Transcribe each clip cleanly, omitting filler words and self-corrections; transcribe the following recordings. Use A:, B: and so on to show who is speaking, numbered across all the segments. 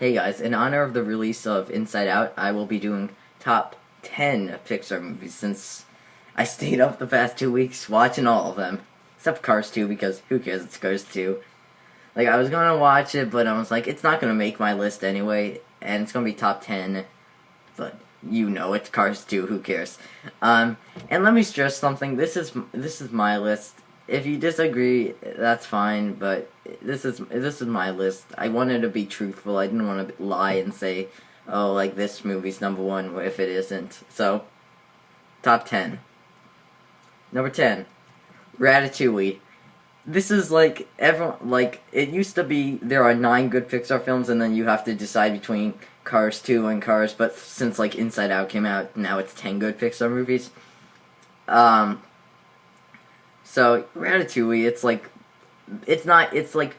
A: Hey guys, in honor of the release of Inside Out, I will be doing top 10 Pixar movies since I stayed up the past 2 weeks watching all of them. Except Cars 2 because who cares, it's Cars 2. Like, I was gonna watch it, but I was like, it's not gonna make my list anyway, and it's gonna be top 10, but you know, it's Cars 2, who cares. And let me stress something, this is my list. If you disagree, that's fine, but this is my list. I wanted to be truthful. I didn't want to lie and say, oh, like, this movie's number one if it isn't. So, top 10. Number 10, Ratatouille. This is like, it used to be there are 9 good Pixar films and then you have to decide between Cars 2 and Cars, but since, like, Inside Out came out, now it's 10 good Pixar movies. So, Ratatouille, it's like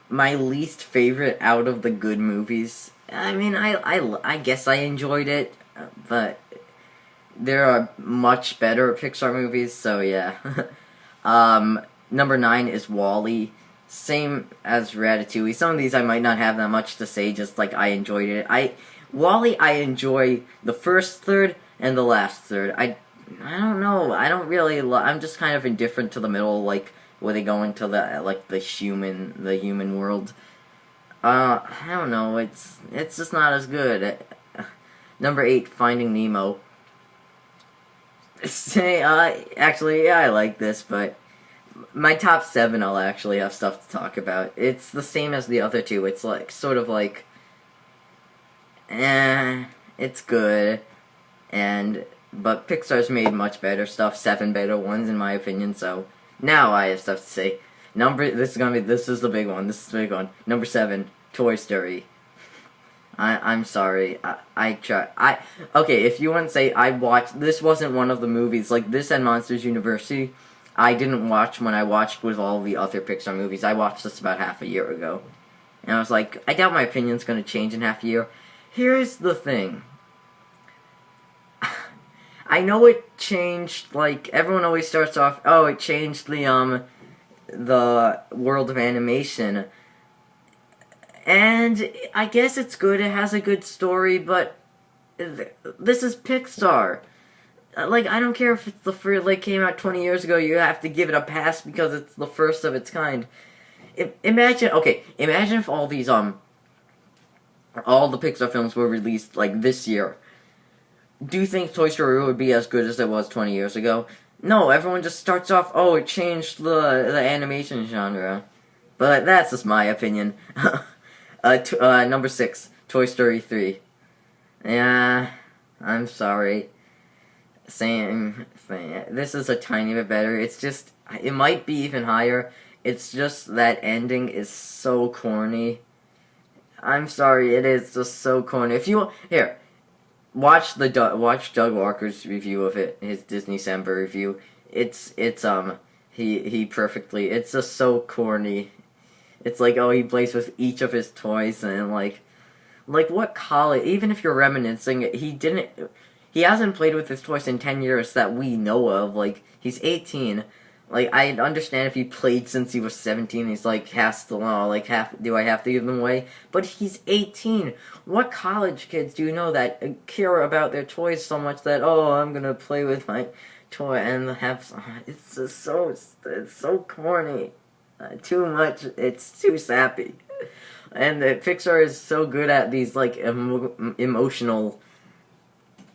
A: my least favorite out of the good movies. I mean, I guess I enjoyed it, but there are much better Pixar movies, so yeah. Number 9 is WALL-E. Same as Ratatouille. Some of these I might not have that much to say, just like I enjoyed it. WALL-E, I enjoy the first third and the last third. I don't know. I don't really. I'm just kind of indifferent to the middle, like where they go into the human world. I don't know. It's just not as good. Number 8, Finding Nemo. Actually, yeah, I like this, but my top 7, I'll actually have stuff to talk about. It's the same as the other two. It's like sort of like, it's good, but Pixar's made much better stuff, 7 better ones in my opinion, so now I have stuff to say. This is the big one, Number 7, Toy Story. I'm sorry, okay, if you want to say this wasn't one of the movies, like this and Monsters University, I didn't watch when I watched with all the other Pixar movies. I watched this about half a year ago. And I was like, I doubt my opinion's gonna change in half a year. Here's the thing. I know it changed, like, everyone always starts off, oh, it changed the world of animation. And I guess it's good, it has a good story, but this is Pixar. Like, I don't care if it's the first, like, came out 20 years ago, you have to give it a pass because it's the first of its kind. Imagine if all these, all the Pixar films were released, like, this year. Do you think Toy Story would be as good as it was 20 years ago? No, everyone just starts off, oh, it changed the animation genre. But that's just my opinion. Number 6, Toy Story 3. Yeah, I'm sorry. Same thing. This is a tiny bit better. It's just, it might be even higher. It's just that ending is so corny. I'm sorry, it is just so corny. If you, here, watch Doug Walker's review of it, his Disney-Sember review. He perfectly, it's just so corny. It's like, oh, he plays with each of his toys, and like what college, even if you're reminiscing, he hasn't played with his toys in 10 years that we know of, like, he's 18. Like, I understand if he played since he was 17, he's like, do I have to give them away? But he's 18. What college kids do you know that care about their toys so much that, oh, I'm gonna play with my toy and it's just it's so corny. Too much, it's too sappy. And Pixar is so good at these, like, emotional,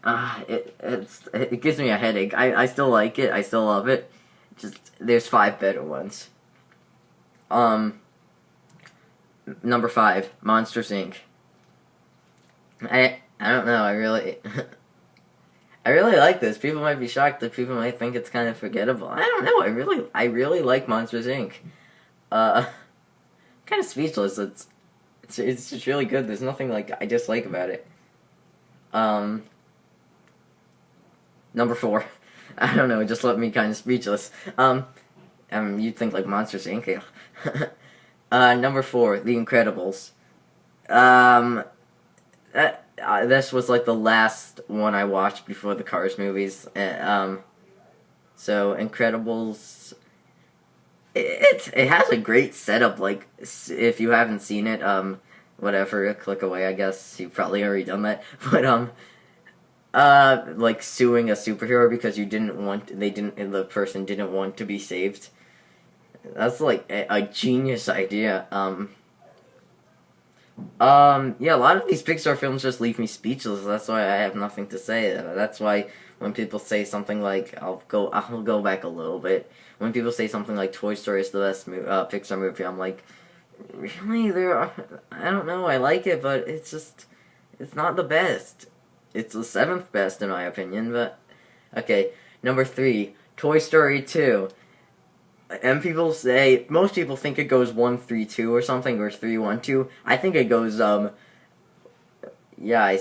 A: it gives me a headache. I still like it, I still love it. Just, there's 5 better ones. Number 5, Monsters, Inc. I don't know, I really like this. People might be shocked that people might think it's kind of forgettable. I don't know, I really like Monsters, Inc. Kind of speechless. It's just really good. There's nothing, like, I dislike about it. Number 4. I don't know, it just left me kind of speechless. You'd think, like, Monsters, Inc. Number 4, The Incredibles. This was, like, the last one I watched before the Cars movies. So, Incredibles, it has a great setup, like, if you haven't seen it, whatever, a click away, I guess. You've probably already done that. But, like suing a superhero because the person didn't want to be saved. That's like a genius idea. Yeah, a lot of these Pixar films just leave me speechless. That's why I have nothing to say. That's why when people say something like, I'll go back a little bit. When people say something like Toy Story is the best Pixar movie, I'm like, really? I don't know. I like it, but it's not the best. It's the 7th best in my opinion. But okay, number 3, Toy Story 2. And most people think it goes 1-3-2 or something, or 3-1-2. I think it goes, yeah, I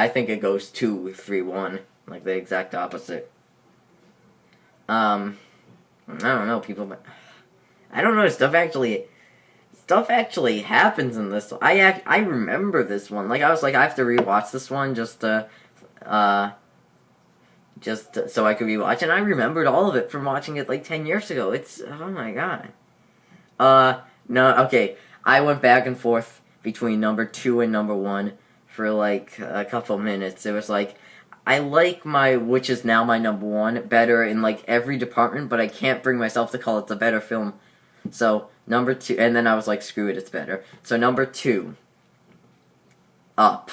A: think it goes 2-3-1, like the exact opposite. I don't know, I don't know, stuff actually happens in this. I remember this one. Like, I was like, I have to rewatch this one just so I could rewatch, and I remembered all of it from watching it like 10 years ago. Oh my god. No, okay. I went back and forth between number 2 and number 1 for like a couple minutes. It was like, I like which is now my number 1, better in like every department, but I can't bring myself to call it the better film. So, number 2, and then I was like, screw it, it's better. So, number 2, Up.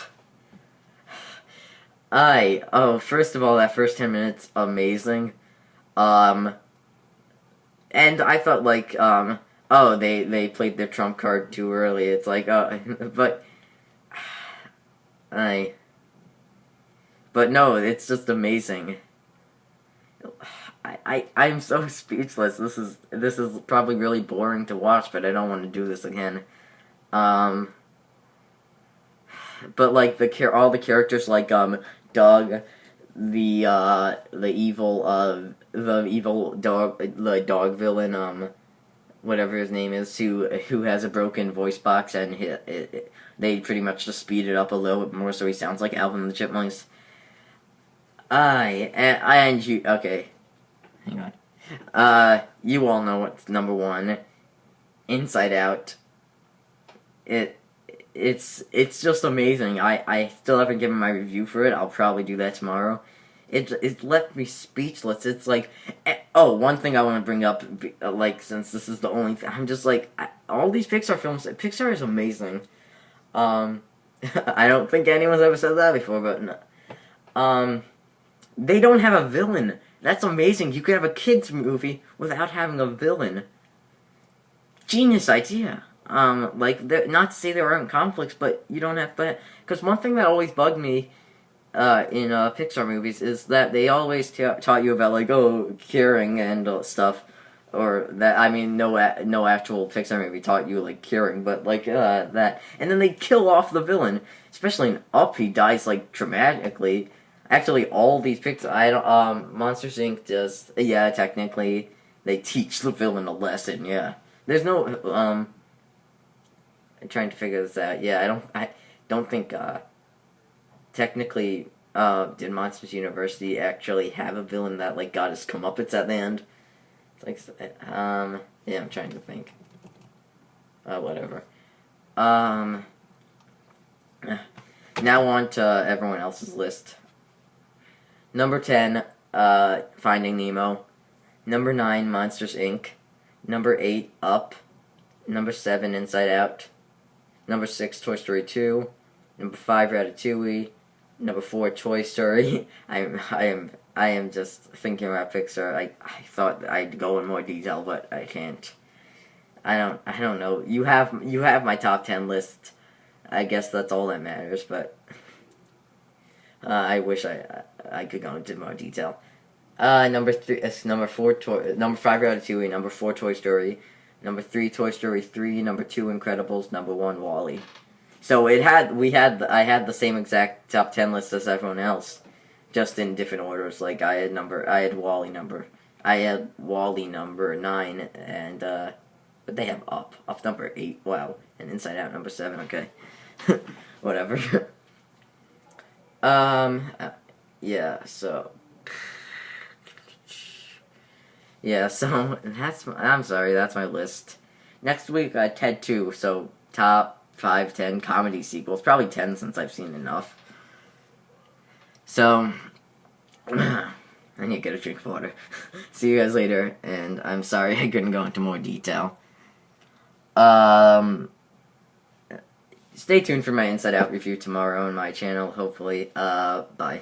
A: First of all, that first 10 minutes, amazing. And I thought, like, they played their trump card too early. It's like, but no, it's just amazing. I'm so speechless. This is probably really boring to watch, but I don't want to do this again. But like all the characters, like Doug, the evil dog villain, whatever his name is, who has a broken voice box, and they pretty much just speed it up a little bit more so he sounds like Alvin and the Chipmunks. Okay, hang on. You all know what's number 1, Inside Out. It's just amazing. I still haven't given my review for it. I'll probably do that tomorrow. It left me speechless. It's like, one thing I want to bring up, like, since this is the only thing, I'm just like, all these Pixar films, Pixar is amazing. I don't think anyone's ever said that before, but no. They don't have a villain. That's amazing. You could have a kids movie without having a villain. Genius idea. Like, not to say there aren't conflicts, but you don't have to, because one thing that always bugged me, in, Pixar movies is that they always taught you about, like, caring and, stuff, or that, I mean, no actual Pixar movie taught you, like, caring, but, like, that, and then they kill off the villain, especially in Up, he dies, like, dramatically. Actually, all these Pixar, Monsters, Inc. does, yeah, technically, they teach the villain a lesson, yeah. There's no, I'm trying to figure this out. Yeah, I don't think, technically, did Monsters University actually have a villain that, like, got his comeuppance at the end? It's like, yeah, I'm trying to think. Whatever. Now on to everyone else's list. Number 10, Finding Nemo. Number 9, Monsters, Inc. Number 8, Up. Number 7, Inside Out. Number 6, Toy Story 2. Number 5, Ratatouille. Number 4, Toy Story. I am just thinking about Pixar. I thought I'd go in more detail, but I can't. I don't know. You have my top 10 list. I guess that's all that matters, but I wish I could go into more detail. Number 5, Ratatouille. Number 4, Toy Story. Number 3, Toy Story 3. Number 2, Incredibles. Number 1, WALL-E. So I had the same exact top 10 list as everyone else, just in different orders. Like I had WALL-E number 9, and but they have Up number 8. Wow, and Inside Out number 7. Okay, whatever. Yeah. So. Yeah, so I'm sorry, that's my list. Next week, Ted 2, so top 5, 10 comedy sequels. Probably 10 since I've seen enough. So, I need to get a drink of water. See you guys later, and I'm sorry I couldn't go into more detail. Stay tuned for my Inside Out review tomorrow on my channel, hopefully. Bye.